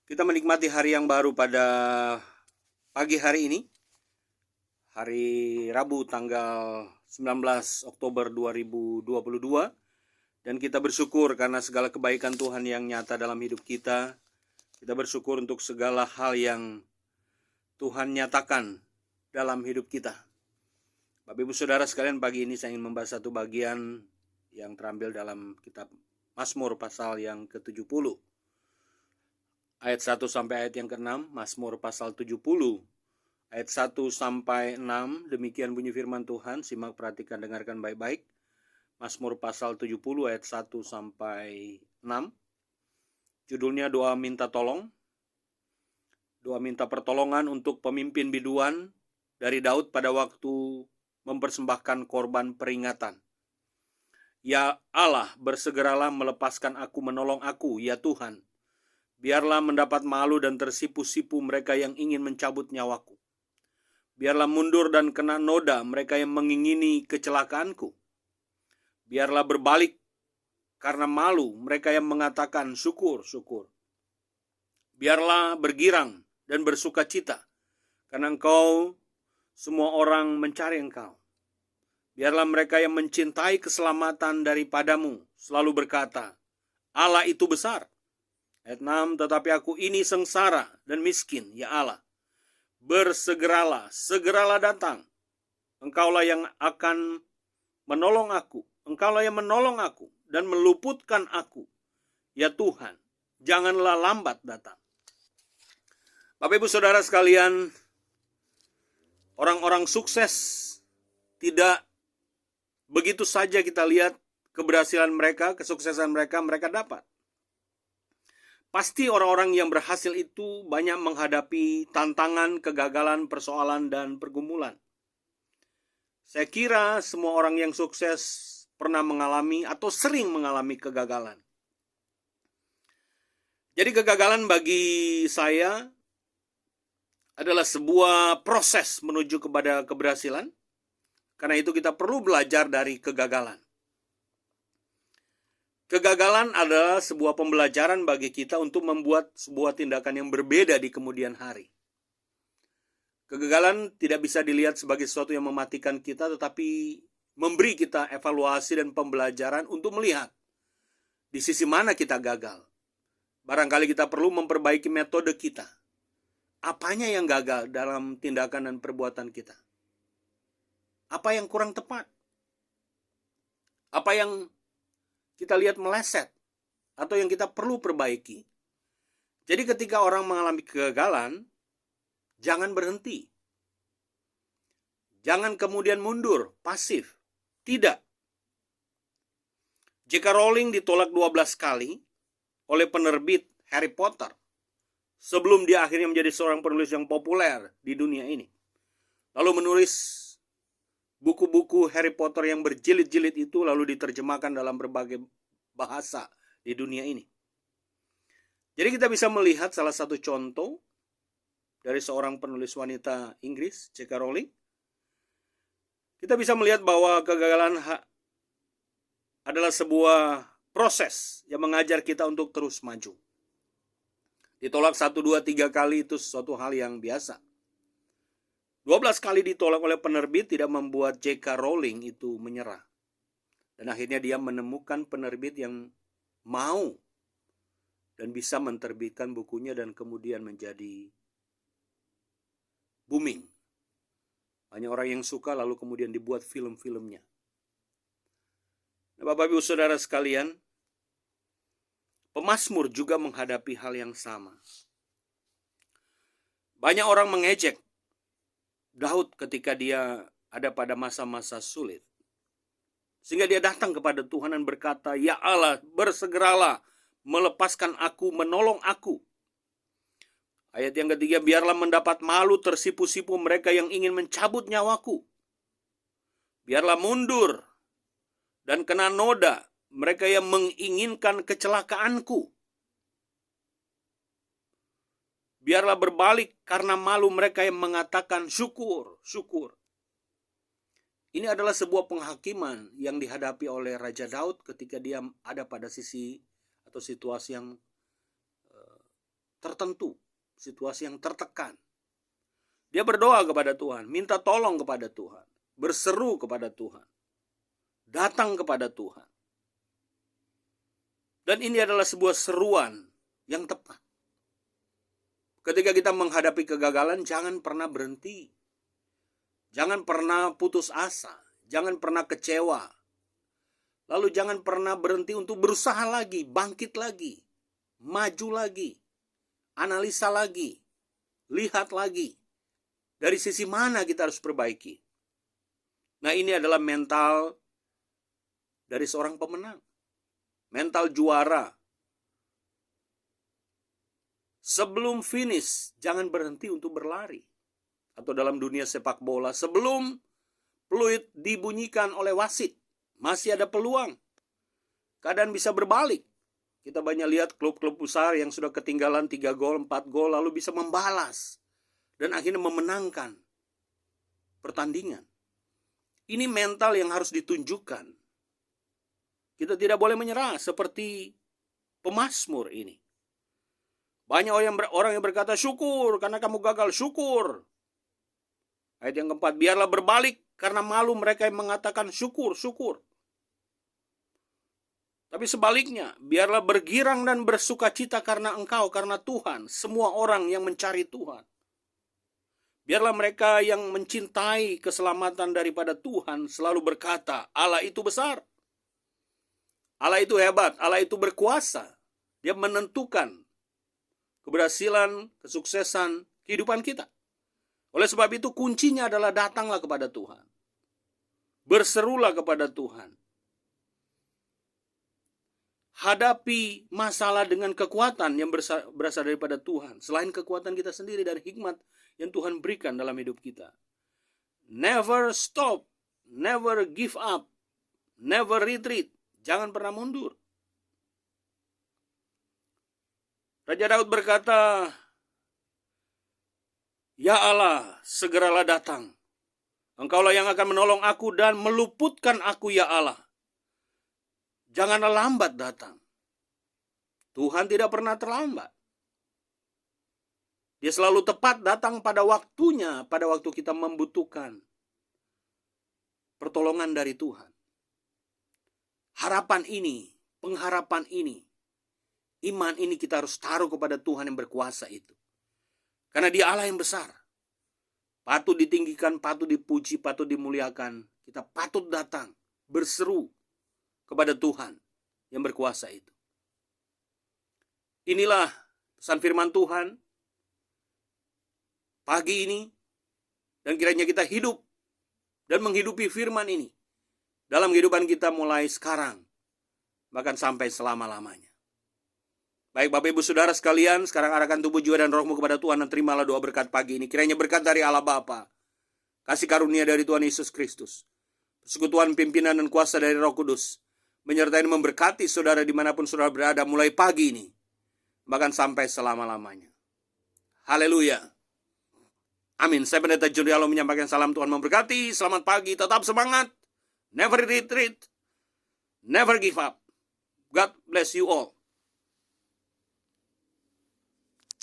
Kita menikmati hari yang baru pada pagi hari ini, hari Rabu tanggal 19 Oktober 2022, dan kita bersyukur karena segala kebaikan Tuhan yang nyata dalam hidup kita. Kita bersyukur untuk segala hal yang Tuhan nyatakan dalam hidup kita. Bapak Ibu Saudara sekalian, pagi ini saya ingin membahas satu bagian yang terambil dalam kitab Mazmur pasal yang ke-70. Ayat 1 sampai ayat yang ke-6, Mazmur pasal 70. Ayat 1 sampai 6, demikian bunyi firman Tuhan. Simak, perhatikan, dengarkan baik-baik. Mazmur pasal 70 ayat 1 sampai 6. Judulnya doa minta tolong. Doa minta pertolongan untuk pemimpin biduan dari Daud pada waktu mempersembahkan korban peringatan. Ya Allah, bersegeralah melepaskan aku, menolong aku, ya Tuhan. Biarlah mendapat malu dan tersipu-sipu mereka yang ingin mencabut nyawaku. Biarlah mundur dan kena noda mereka yang mengingini kecelakaanku. Biarlah berbalik karena malu mereka yang mengatakan syukur, syukur. Biarlah bergirang dan bersuka cita, karena Engkau semua orang mencari Engkau. Biarlah mereka yang mencintai keselamatan daripadamu selalu berkata, Allah itu besar. Ayat 6, tetapi aku ini sengsara dan miskin, ya Allah. Bersegeralah, segeralah datang. Engkaulah yang akan menolong aku. Engkaulah yang menolong aku dan meluputkan aku. Ya Tuhan, janganlah lambat datang. Bapak Ibu Saudara sekalian, orang-orang sukses tidak begitu saja kita lihat keberhasilan mereka, kesuksesan mereka dapat. Pasti orang-orang yang berhasil itu banyak menghadapi tantangan, kegagalan, persoalan, dan pergumulan. Saya kira semua orang yang sukses pernah mengalami atau sering mengalami kegagalan. Jadi kegagalan bagi saya adalah sebuah proses menuju kepada keberhasilan. Karena itu kita perlu belajar dari kegagalan. Kegagalan adalah sebuah pembelajaran bagi kita untuk membuat sebuah tindakan yang berbeda di kemudian hari. Kegagalan tidak bisa dilihat sebagai sesuatu yang mematikan kita, tetapi memberi kita evaluasi dan pembelajaran untuk melihat di sisi mana kita gagal. Barangkali kita perlu memperbaiki metode kita. Apanya yang gagal dalam tindakan dan perbuatan kita? Apa yang kurang tepat? Apa yang kita lihat meleset atau yang kita perlu perbaiki? Jadi ketika orang mengalami kegagalan, jangan berhenti. Jangan kemudian mundur, pasif. Tidak. J.K. Rowling ditolak 12 kali oleh penerbit Harry Potter sebelum dia akhirnya menjadi seorang penulis yang populer di dunia ini. Lalu menulis buku-buku Harry Potter yang berjilid-jilid itu lalu diterjemahkan dalam berbagai bahasa di dunia ini. Jadi kita bisa melihat salah satu contoh dari seorang penulis wanita Inggris, J.K. Rowling. Kita bisa melihat bahwa kegagalan adalah sebuah proses yang mengajar kita untuk terus maju. Ditolak 1, 2, 3 kali itu sesuatu hal yang biasa. 12 kali ditolak oleh penerbit tidak membuat J.K. Rowling itu menyerah. Dan akhirnya dia menemukan penerbit yang mau dan bisa menerbitkan bukunya dan kemudian menjadi booming. Banyak orang yang suka lalu kemudian dibuat film-filmnya. Nah, Bapak Ibu Saudara sekalian, pemazmur juga menghadapi hal yang sama. Banyak orang mengejek Daud ketika dia ada pada masa-masa sulit. Sehingga dia datang kepada Tuhan dan berkata, ya Allah, bersegeralah melepaskan aku, menolong aku. Ayat yang ketiga, biarlah mendapat malu tersipu-sipu mereka yang ingin mencabut nyawaku. Biarlah mundur dan kena noda mereka yang menginginkan kecelakaanku. Biarlah berbalik karena malu mereka yang mengatakan syukur, syukur. Ini adalah sebuah penghakiman yang dihadapi oleh Raja Daud ketika dia ada pada sisi atau situasi yang tertentu, situasi yang tertekan. Dia berdoa kepada Tuhan, minta tolong kepada Tuhan, berseru kepada Tuhan, datang kepada Tuhan. Dan ini adalah sebuah seruan yang tepat. Ketika kita menghadapi kegagalan, jangan pernah berhenti. Jangan pernah putus asa, jangan pernah kecewa. Lalu jangan pernah berhenti untuk berusaha lagi, bangkit lagi, maju lagi, analisa lagi, lihat lagi. Dari sisi mana kita harus perbaiki. Nah, ini adalah mental dari seorang pemenang. Mental juara. Sebelum finish, jangan berhenti untuk berlari. Atau dalam dunia sepak bola, sebelum peluit dibunyikan oleh wasit, masih ada peluang. Keadaan bisa berbalik. Kita banyak lihat klub-klub besar yang sudah ketinggalan 3 gol, 4 gol, lalu bisa membalas. Dan akhirnya memenangkan pertandingan. Ini mental yang harus ditunjukkan. Kita tidak boleh menyerah seperti pemazmur ini. Banyak orang yang berkata, syukur karena kamu gagal, syukur. Ayat yang keempat, biarlah berbalik karena malu mereka yang mengatakan syukur, syukur. Tapi sebaliknya, biarlah bergirang dan bersuka cita karena Engkau, karena Tuhan, semua orang yang mencari Tuhan. Biarlah mereka yang mencintai keselamatan daripada Tuhan selalu berkata, Allah itu besar. Allah itu hebat, Allah itu berkuasa. Dia menentukan keberhasilan, kesuksesan kehidupan kita. Oleh sebab itu kuncinya adalah datanglah kepada Tuhan. Berserulah kepada Tuhan. Hadapi masalah dengan kekuatan yang berasal daripada Tuhan. Selain kekuatan kita sendiri dan hikmat yang Tuhan berikan dalam hidup kita. Never stop, never give up, never retreat. Jangan pernah mundur. Raja Daud berkata, Ya Allah, segeralah datang. Engkaulah yang akan menolong aku dan meluputkan aku, ya Allah. Janganlah lambat datang. Tuhan tidak pernah terlambat. Dia selalu tepat datang pada waktunya, pada waktu kita membutuhkan pertolongan dari Tuhan. Harapan ini, pengharapan ini, iman ini kita harus taruh kepada Tuhan yang berkuasa itu. Karena Dia Allah yang besar. Patut ditinggikan, patut dipuji, patut dimuliakan. Kita patut datang, berseru kepada Tuhan yang berkuasa itu. Inilah pesan firman Tuhan pagi ini. Dan kiranya kita hidup dan menghidupi firman ini dalam kehidupan kita mulai sekarang, bahkan sampai selama-lamanya. Baik Bapak Ibu Saudara sekalian, sekarang arahkan tubuh, jiwa, dan rohmu kepada Tuhan dan terimalah doa berkat pagi ini. Kiranya berkat dari Allah Bapa, kasih karunia dari Tuhan Yesus Kristus, persekutuan pimpinan dan kuasa dari Roh Kudus, menyertai dan memberkati saudara dimanapun saudara berada mulai pagi ini, bahkan sampai selama-lamanya. Haleluya. Amin. Saya Pendeta John Rialo menyampaikan salam Tuhan memberkati. Selamat pagi, tetap semangat. Never retreat. Never give up. God bless you all.